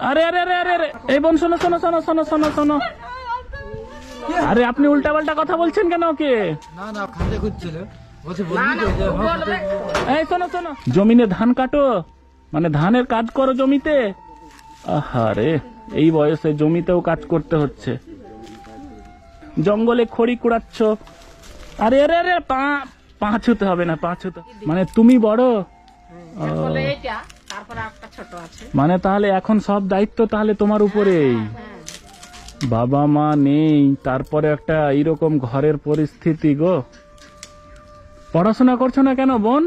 আরে আরে আরে আরে এই বোন, শোনো শোনো শোনো শোনো শোনো শোনো। আরে আপনি উল্টা পাল্টা কথা বলছেন কেন ওকে? না না, খাতে খুঁজছিল, বলছে এই শোনো শোনো, জমিনে ধান কাটো, মানে ধানের কাজ করো জমিতে? আহারে, এই বয়সে জমিতেও কাজ করতে হচ্ছে, জঙ্গলে খড়ি কুড়াচ্ছ। আরে আরে আরে পা ছুতে হবে না, পা ছুতে, মানে তুমি বড়, মানে তাহলে এখন সব দায়িত্ব তাহলে তোমার উপরেই। বাবা মা নেই, তারপরে একটা এইরকম ঘরের পরিস্থিতি গো। পড়াশোনা করছো না কেন বোন?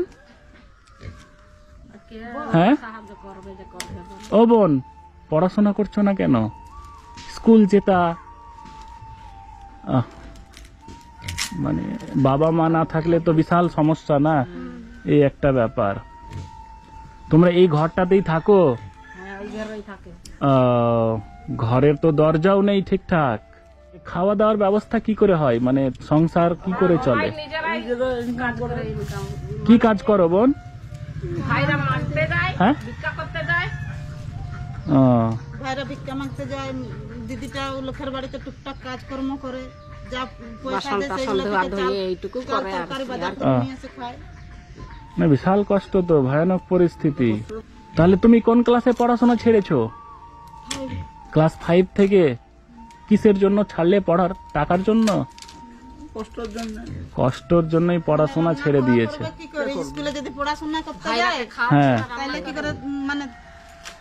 হ্যাঁ ও বোন, পড়াশোনা করছো না কেন? স্কুল যেতা। মানে বাবা মা না থাকলে তো বিশাল সমস্যা না, এই একটা ব্যাপার। তোমরা এই ঘরটাতেই থাকো? ঘরের তো দরজাও নেই ঠিকঠাক। খাওয়া দাওয়ার ব্যবস্থা কি করে হয়, মানে সংসার কি করে চলে? কি কাজ করো বোন? হ্যাঁ, ভাইরা ভিক্ষা মাগতে যায়, দিদিটা লোকের বাড়িতে টুকটাক কাজকর্ম করে, যা পয়সা দেয় সেগুলো এইটুকু করে, তরকারি বাজার করে নিয়ে এসে খায়। না বিশাল কষ্ট তো, ভয়ানক পরিস্থিতি। তাহলে তুমি কোন ক্লাসে পড়াশোনা ছেড়েছো? ক্লাস 5 থেকে। কিসের জন্য ছাড়লে? পড়ার টাকার জন্য? কষ্টর জন্যই পড়াশোনা ছেড়ে দিয়েছে। কি করে স্কুলে যদি পড়াশোনা করতে যায়, হ্যাঁ, তাহলে কি করে, মানে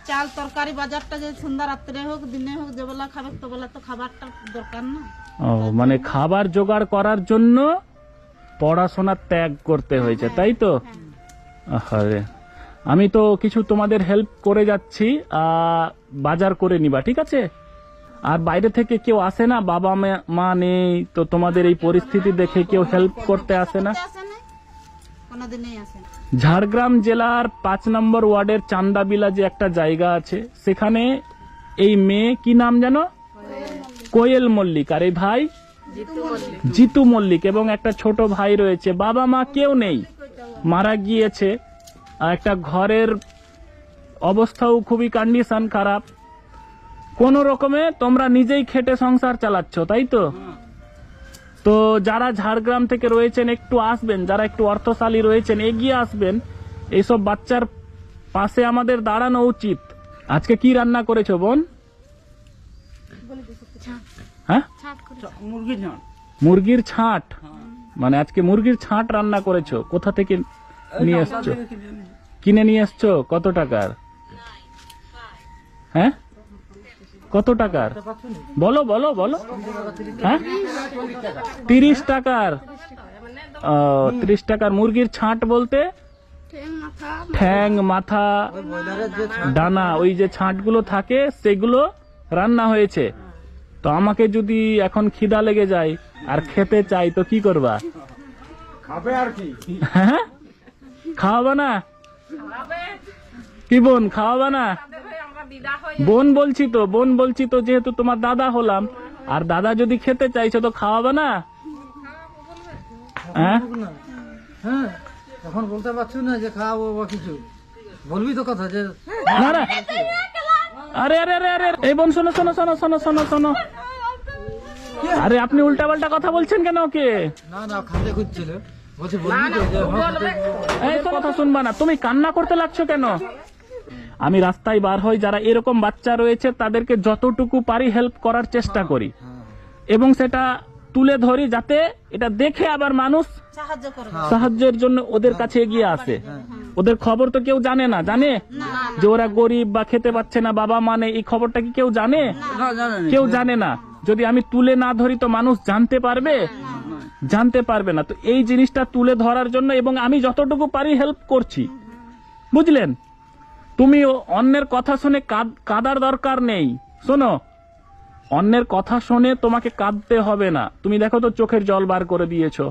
চাল তরকারি বাজারটা যে সন্ধ্যা রাত্রে হোক দিনে হোক, যে বেলা খাবে তো বেলা তো খাবারটা দরকার না। ও মানে খাবার জোগাড় করার জন্য পড়াশোনা ত্যাগ করতে হয়েছে, তাই তো? আরে আমি তো কিছু তোমাদের হেল্প করে যাচ্ছি, বাজার করে নিবা, ঠিক আছে? আর বাইরে থেকে কেউ আসে না? বাবা মা নেই তো তোমাদের এই পরিস্থিতি দেখে কেউ হেল্প করতে আসে না? ঝাড়গ্রাম জেলার 5 নম্বর ওয়ার্ডের চান্দাবিলা যে একটা জায়গা আছে, সেখানে এই মেয়ে, কি নাম জানো? কোয়েল মল্লিক, আর এই ভাই জিতু মল্লিক, এবং একটা ছোট ভাই রয়েছে। বাবা মা কেউ নেই, মারা গিয়েছে। একটা ঘরের অবস্থাও খুবই কন্ডিশন খারাপ। কোন রকমে তোমরা নিজেই খেটে সংসার চালাচ্ছ, তাই তো? তো যারা ঝাড়গ্রাম থেকে রয়েছেন একটু আসবেন, যারা একটু অর্থশালী রয়েছেন এগিয়ে আসবেন, এইসব বাচ্চার পাশে আমাদের দাঁড়ানো উচিত। আজকে কি রান্না করেছো বোন? হ্যাঁ, মুরগির ছাঁট। মানে আজকে মুরগির ছাঁট রান্না করেছো। কোথা থেকে নিয়ে এসছো? কিনে নিয়ে এসছো? কত টাকার? হ্যাঁ, কত টাকার? বলো বলো বলো। হ্যাঁ, 30 টাকার। 30 টাকার মুরগির ছাঁট বলতে ঠ্যাং, মাথা, ডানা, ওই যে ছাঁটগুলো থাকে সেগুলো রান্না হয়েছে। তো আমাকে যদি এখন খিদা লেগে যায় আর খেতে চাই তো কি করবা? খাবে আর কি? হ্যাঁ, খাওয়াবা না? কি বোন, খাওয়াবা না? বোন বলছি তো, বোন বলছি তো, যেহেতু তোমার দাদা হলাম, আর দাদা যদি খেতে চাইছো তো খাওয়াবা না? হ্যাঁ, এখন বলতে পারছো না যে খাওয়াবো বা কিছু, বলবি তো কথা যে না না। আরে আরে আরে আরে এই বোন, শোনো শোনো শোনো শোনো শোনো শোনো। আরে আপনি উল্টা পাল্টা কথা বলছেন কেন ওকে? না না, খাতে খুঁজছিল, বলছে এই কথা শুনবা না। তুমি কান্না করতে লাগছো কেন? আমি রাস্তায় বার হই, যারা এরকম বাচ্চা রয়েছে তাদেরকে যতটুকু পারি হেল্প করার চেষ্টা করি, এবং সেটা তুলে ধরি যাতে এটা দেখে আবার মানুষ সাহায্যের জন্য ওদের কাছে এগিয়ে আসে। ওদের খবর তো কেউ জানে না, জানে যে ওরা গরিব বা খেতে পাচ্ছে না, বাবা মানে, এই খবরটা কি কেউ জানে? কেউ জানে না। যদি আমি তুলে না ধরি তো মানুষ জানতে পারবে? জানতে পারবে না। তো এই জিনিসটা তুলে ধরার জন্য, এবং আমি যতটুকু পারি হেল্প করছি, বুঝলেন? তুমি অন্যের কথা শুনে কাঁদার দরকার নেই। শোনো, অন্যের কথা শুনে তোমাকে কাঁদতে হবে না। তুমি দেখো তো চোখের জল বার করে দিয়েছো,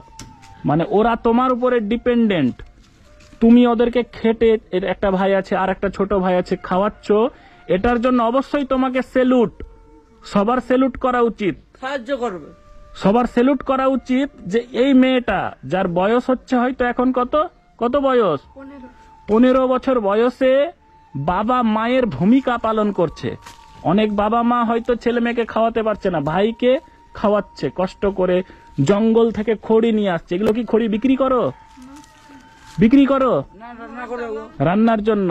মানে ওরা তোমার উপরে ডিপেন্ডেন্ট। তুমি ওদেরকে খেটে, একটা ভাই আছে আর একটা ছোট ভাই আছে, খাওয়াচ্ছ। এটার জন্য অবশ্যই তোমাকে স্যালুট, সবার স্যালুট করা উচিত, সাহায্য করবে, সবার স্যালুট করা উচিত। যে এই মেয়েটা, যার বয়স হচ্ছে হয়তো এখন কত বয়স, 15 বছর বয়সে বাবা মায়ের ভূমিকা পালন করছে। অনেক বাবা মা হয়তো ছেলে মেয়েকে খাওয়াতে পারছে না, ভাইকে খাওয়াচ্ছে কষ্ট করে, জঙ্গল থেকে খড়ি নিয়ে আসছে। এগুলো কি খড়ি বিক্রি করো? বিক্রি করো রান্নার জন্য?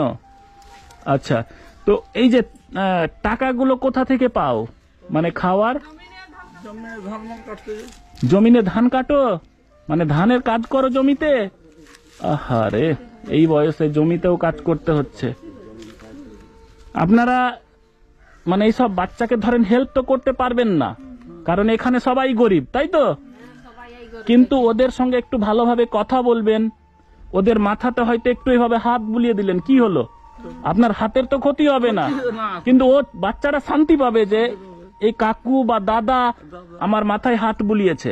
আচ্ছা, তো এই যে টাকাগুলো কোথা থেকে পাও, মানে খাওয়ার? জমিনে ধান কাটো, মানে ধানের কাজ করো জমিতে? আহারে, এই বয়সে জমিতেও কাজ করতে হচ্ছে। আপনারা মানে এইসব বাচ্চাকে ধরেন হেল্প তো করতে পারবেন না, কারণ এখানে সবাই গরিব, তাই তো? কিন্তু ওদের সঙ্গে একটু ভালোভাবে কথা বলবেন, ওদের মাথাতে হয়তো একটু এইভাবে হাত বুলিয়ে দিলেন, কি হলো? আপনার হাতের তো ক্ষতি হবে না, কিন্তু ও বাচ্চারা শান্তি পাবে যে এই কাকু বা দাদা আমার মাথায় হাত বুলিয়েছে।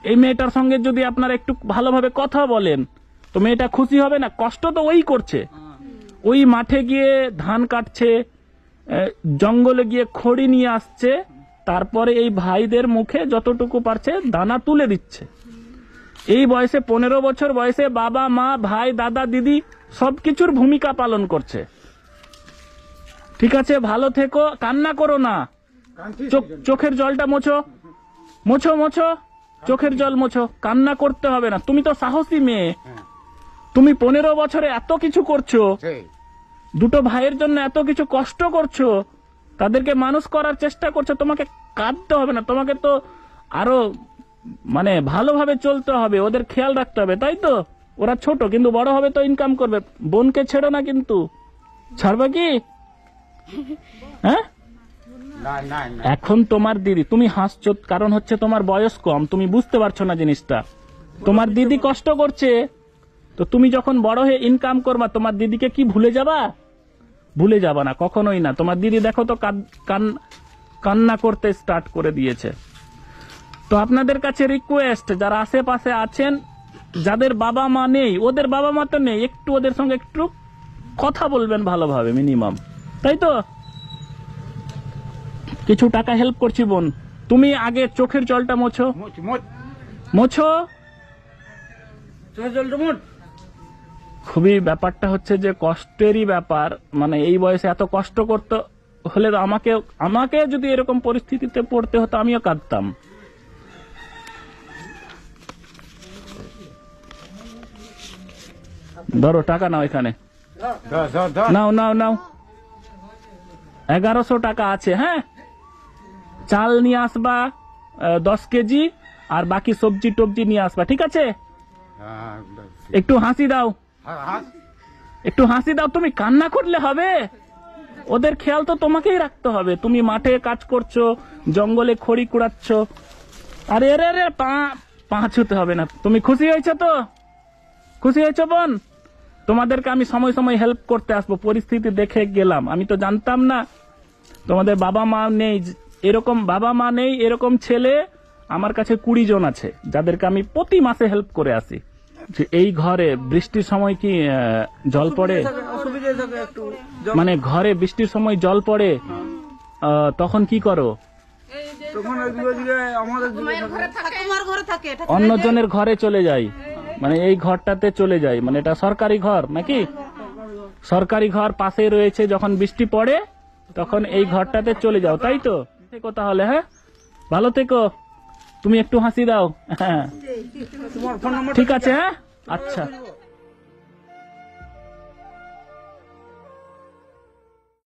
এই মেয়েটার সঙ্গে যদি আপনারা একটু ভালোভাবে কথা বলেন তো মেয়েটা খুশি হবে না? কষ্ট তো ওই করছে, ওই মাঠে গিয়ে ধান কাটছে, জঙ্গলে গিয়ে খড়ি নিয়ে আসছে, তারপরে এই ভাইদের মুখে যতটুকু পারছে দানা তুলে দিচ্ছে। এই বয়সে 15 বছর বয়সে বাবা মা ভাই দাদা দিদি সবকিছুর ভূমিকা পালন করছে। ঠিক আছে, ভালো থেকো, কান্না করো না, চোখের জলটা মোছো, মোছো মোছো, চোখের জল মোছো, কান্না করতে হবে না। তুমি তো সাহসী মেয়ে, তুমি 15 বছরে এত কিছু করছো, দুটো ভাইয়ের জন্য এত কিছু কষ্ট করছো, তাদেরকে মানুষ করার চেষ্টা করছো, তোমাকে কাঁদতে হবে না। তোমাকে তো আরো মানে ভালোভাবে চলতে হবে, ওদের খেয়াল রাখতে হবে, তাই তো? ওরা ছোট, কিন্তু বড় হবে তো ইনকাম করবে। বোনকে ছেড়ো না, কিন্তু ছাড়বে কি? হ্যাঁ, এখন তোমার দিদি, তুমি হাসছো কারণ হচ্ছে তোমার বয়স কম, তুমি বুঝতে পারছো না জিনিসটা। তোমার দিদি কষ্ট করছে, তো তুমি যখন বড় হয়ে ইনকাম করবা তোমার দিদিকে কি ভুলে যাবা? ভুলে যাবা না, কখনোই না। তোমার দিদি দেখো তো কান্না করতে স্টার্ট করে দিয়েছে। তো আপনাদের কাছে রিকোয়েস্ট, যারা আশেপাশে আছেন, যাদের বাবা মা নেই, ওদের বাবা মা তো নেই, একটু ওদের সঙ্গে একটু কথা বলবেন ভালোভাবে, মিনিমাম, তাই তো? কিছু টাকা হেল্প করছি বোন, তুমি আগে চোখের জলটা মোছো, মোছো। খুবই ব্যাপারটা হচ্ছে যে কষ্টেরই ব্যাপার, মানে এই বয়সে এত কষ্ট করতে হলে আমাকে যদি এরকম পরিস্থিতিতে পড়তে হতো আমিও কাঁদতাম। ধরো টাকা নাও, এখানে নাও নাও নাও, 1100 টাকা আছে। হ্যাঁ, চাল নিয়ে আসবা 10 কেজি, আর বাকি সবজি টবজি নিয়ে আসবা, ঠিক আছে? একটু হাসি দাও, একটু হাসি দাও। তুমি কান্না করলে হবে? ওদের খেয়াল তো তোমাকেই রাখতে হবে। তুমি মাঠে কাজ করছো, জঙ্গলে খড়ি কুড়াচ্ছ, আরে আরে আরে পা ছুতে হবে না। তুমি খুশি হয়েছো তো? খুশি হয়েছো বোন? তোমাদেরকে আমি সময় সময় হেল্প করতে আসবো, পরিস্থিতি দেখে গেলাম। আমি তো জানতাম না তোমাদের বাবা মা নেই, এরকম বাবা মা নেই, এরকম ছেলে আমার কাছে 20 জন আছে, যাদেরকে আমি প্রতি মাসে হেল্প করে আসি। এই ঘরে বৃষ্টির সময় কি জল পড়ে? মানে ঘরে বৃষ্টির সময় জল পড়ে, তখন কি করো? অন্যজনের ঘরে চলে যাই, মানে এই ঘরটাতে চলে যাই, মানে এটা সরকারি ঘর নাকি? সরকারি ঘর পাশে রয়েছে, যখন বৃষ্টি পড়ে তখন এই ঘরটাতে চলে যাও, তাই তো? থেকো তাহলে, হ্যাঁ, ভালো থেকো। তুমি একটু হাসি দাও, হ্যাঁ, ঠিক আছে, হ্যাঁ, আচ্ছা।